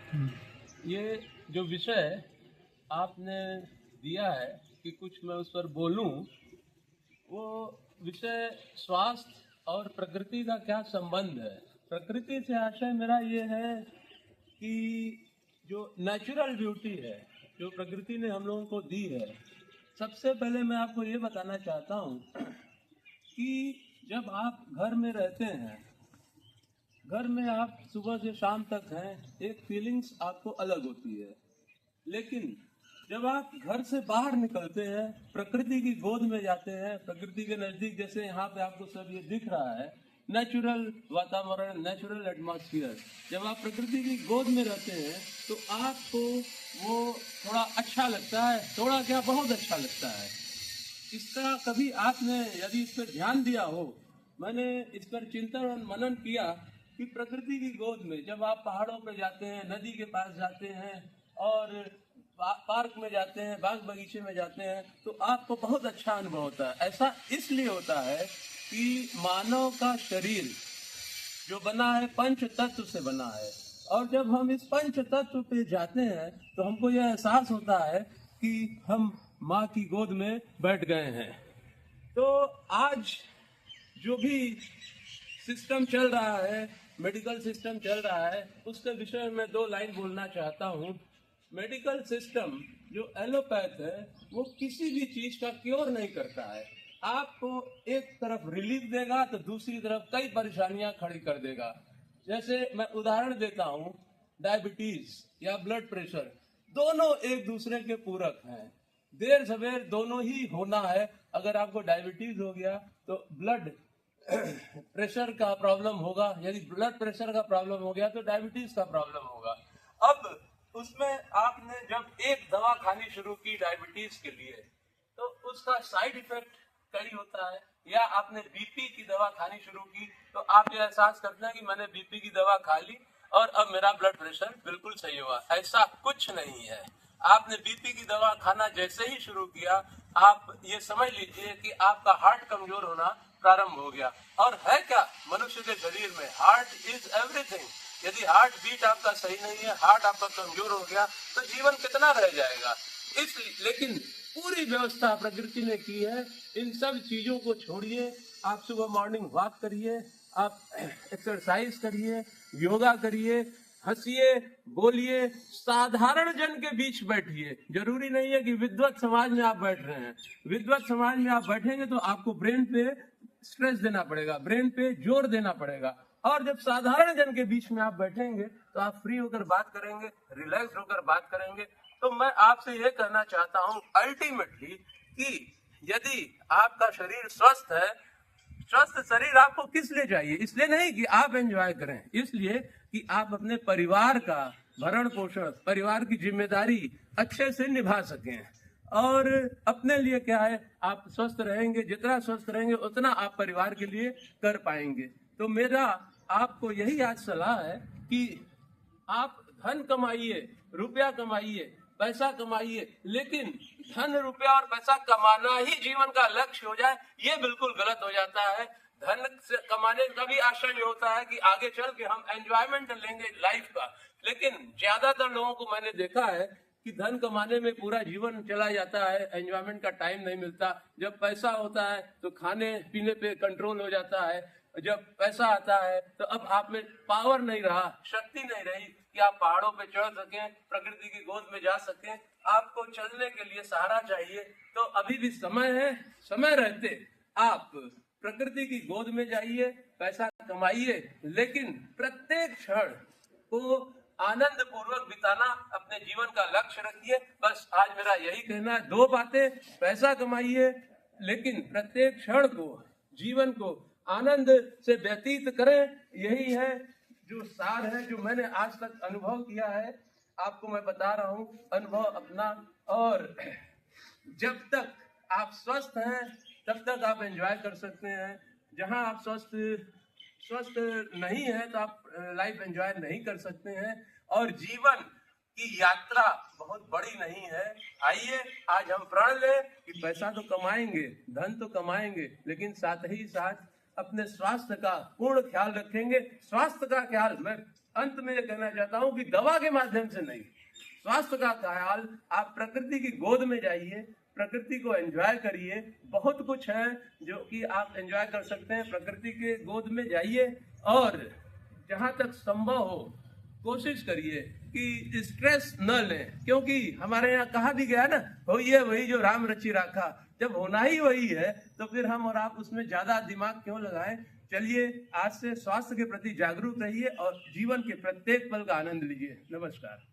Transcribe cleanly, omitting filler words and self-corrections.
ये जो विषय आपने दिया है कि कुछ मैं उस पर बोलूं, वो विषय स्वास्थ्य और प्रकृति का क्या संबंध है। प्रकृति से आशय मेरा ये है कि जो नेचुरल ब्यूटी है जो प्रकृति ने हम लोगों को दी है, सबसे पहले मैं आपको ये बताना चाहता हूँ कि जब आप घर में रहते हैं, घर में आप सुबह से शाम तक हैं, एक फीलिंग्स आपको अलग होती है। लेकिन जब आप घर से बाहर निकलते हैं, प्रकृति की गोद में जाते हैं, प्रकृति के नजदीक, जैसे यहाँ पे आपको सब ये दिख रहा है, नेचुरल वातावरण, नेचुरल एटमॉस्फेयर, जब आप प्रकृति की गोद में रहते हैं तो आपको वो थोड़ा अच्छा लगता है, थोड़ा क्या बहुत अच्छा लगता है। इसका कभी आपने यदि इस पर ध्यान दिया हो, मैंने इस पर चिंतन और मनन किया कि प्रकृति की गोद में जब आप पहाड़ों पर जाते हैं, नदी के पास जाते हैं और पार्क में जाते हैं, बाग बगीचे में जाते हैं, तो आपको बहुत अच्छा अनुभव होता है। ऐसा इसलिए होता है कि मानव का शरीर जो बना है पंच तत्व से बना है, और जब हम इस पंच तत्व पे जाते हैं तो हमको यह एहसास होता है कि हम माँ की गोद में बैठ गए हैं। तो आज जो भी सिस्टम चल रहा है, मेडिकल सिस्टम चल रहा है, उसके विषय में दो लाइन बोलना चाहता हूँ। मेडिकल सिस्टम जो एलोपैथ है वो किसी भी चीज का क्योर नहीं करता है। आपको एक तरफ रिलीफ देगा तो दूसरी तरफ कई परेशानियां खड़ी कर देगा। जैसे मैं उदाहरण देता हूँ, डायबिटीज या ब्लड प्रेशर, दोनों एक दूसरे के पूरक हैं। देर सवेर दोनों ही होना है। अगर आपको डायबिटीज हो गया तो ब्लड प्रेशर का प्रॉब्लम होगा, यदि ब्लड प्रेशर का प्रॉब्लम हो गया तो डायबिटीज का प्रॉब्लम होगा। अब उसमें आपने जब एक दवा खानी शुरू की डायबिटीज के लिए, तो उसका साइड इफेक्ट कई होता है। या आपने बीपी की दवा खानी शुरू की तो आप ये एहसास करते हैं कि मैंने बीपी की दवा खा ली और अब मेरा ब्लड प्रेशर बिल्कुल सही हुआ। ऐसा कुछ नहीं है। आपने बीपी की दवा खाना जैसे ही शुरू किया, आप ये समझ लीजिए कि आपका हार्ट कमजोर होना प्रारंभ हो गया। और है क्या मनुष्य के शरीर में, हार्ट इज एवरीथिंग। यदि हार्ट बीट आपका सही नहीं है, हार्ट आपका कमजोर हो गया, तो जीवन कितना रह जाएगा। लेकिन पूरी व्यवस्था प्रकृति ने की है। इन सब चीजों को छोड़िए, आप सुबह मॉर्निंग वॉक करिए, आप एक्सरसाइज करिए, योगा करिए, हंसिए, बोलिए, साधारण जन के बीच बैठिए। जरूरी नहीं है कि विद्वत समाज में आप बैठ रहे हैं। विद्वत समाज में आप बैठेंगे तो आपको ब्रेन पे स्ट्रेस देना पड़ेगा, ब्रेन पे जोर देना पड़ेगा। और जब साधारण जन के बीच में आप बैठेंगे तो आप फ्री होकर बात करेंगे, रिलैक्स होकर बात करेंगे। तो मैं आपसे ये कहना चाहता हूँ अल्टीमेटली कि यदि आपका शरीर स्वस्थ है, स्वस्थ शरीर आपको किस लिए चाहिए? इसलिए नहीं कि आप एंजॉय करें, इसलिए कि आप अपने परिवार का भरण पोषण, परिवार की जिम्मेदारी अच्छे से निभा सकें। और अपने लिए क्या है, आप स्वस्थ रहेंगे, जितना स्वस्थ रहेंगे उतना आप परिवार के लिए कर पाएंगे। तो मेरा आपको यही आज सलाह है कि आप धन कमाइए, रुपया कमाइए, पैसा कमाइए, लेकिन धन, रुपया और पैसा कमाना ही जीवन का लक्ष्य हो जाए, ये बिल्कुल गलत हो जाता है। धन से कमाने का भी आशय होता है कि आगे चल के हम एंजॉयमेंट लेंगे लाइफ का। लेकिन ज्यादातर लोगों को मैंने देखा है कि धन कमाने में पूरा जीवन चला जाता है, एंजॉयमेंट का टाइम नहीं मिलता। जब पैसा होता है तो खाने पीने पे कंट्रोल हो जाता है, जब पैसा आता है तो अब आप में पावर नहीं रहा, शक्ति नहीं रही कि आप पहाड़ों पे चढ़ सकें, प्रकृति की गोद में जा सकें। आपको चलने के लिए सहारा चाहिए। तो अभी भी समय है, समय रहते आप प्रकृति की गोद में जाइए, पैसा कमाइए, लेकिन प्रत्येक क्षण को आनंद पूर्वक बिताना अपने जीवन का लक्ष्य रखिए। बस आज मेरा यही कहना है। दो बातें, पैसा कमाइए लेकिन प्रत्येक क्षण को, जीवन को आनंद से व्यतीत करें। यही है जो सार है, जो मैंने आज तक अनुभव किया है, आपको मैं बता रहा हूँ अनुभव अपना। और जब तक आप स्वस्थ हैं तब तक आप एंजॉय कर सकते हैं। जहां आप स्वस्थ नहीं है तो आप लाइफ एंजॉय नहीं कर सकते हैं। और जीवन की यात्रा बहुत बड़ी नहीं है। आइए आज हम प्रण लें कि पैसा तो कमाएंगे, धन तो कमाएंगे, लेकिन साथ ही साथ अपने स्वास्थ्य का पूर्ण ख्याल रखेंगे। स्वास्थ्य का ख्याल मैं अंत में ये कहना चाहता हूं कि दवा के माध्यम से नहीं, स्वास्थ्य का ख्याल आप प्रकृति की गोद में जाइए, प्रकृति को एंजॉय करिए। बहुत कुछ है जो कि आप एंजॉय कर सकते हैं, प्रकृति के गोद में जाइए और जहां तक संभव हो कोशिश करिए कि स्ट्रेस न लें, क्योंकि हमारे यहाँ कहा भी गया ना, वही है वही जो राम रचि राखा। जब होना ही वही है तो फिर हम और आप उसमें ज्यादा दिमाग क्यों लगाएं। चलिए आज से स्वास्थ्य के प्रति जागरूक रहिए और जीवन के प्रत्येक पल का आनंद लीजिए। नमस्कार।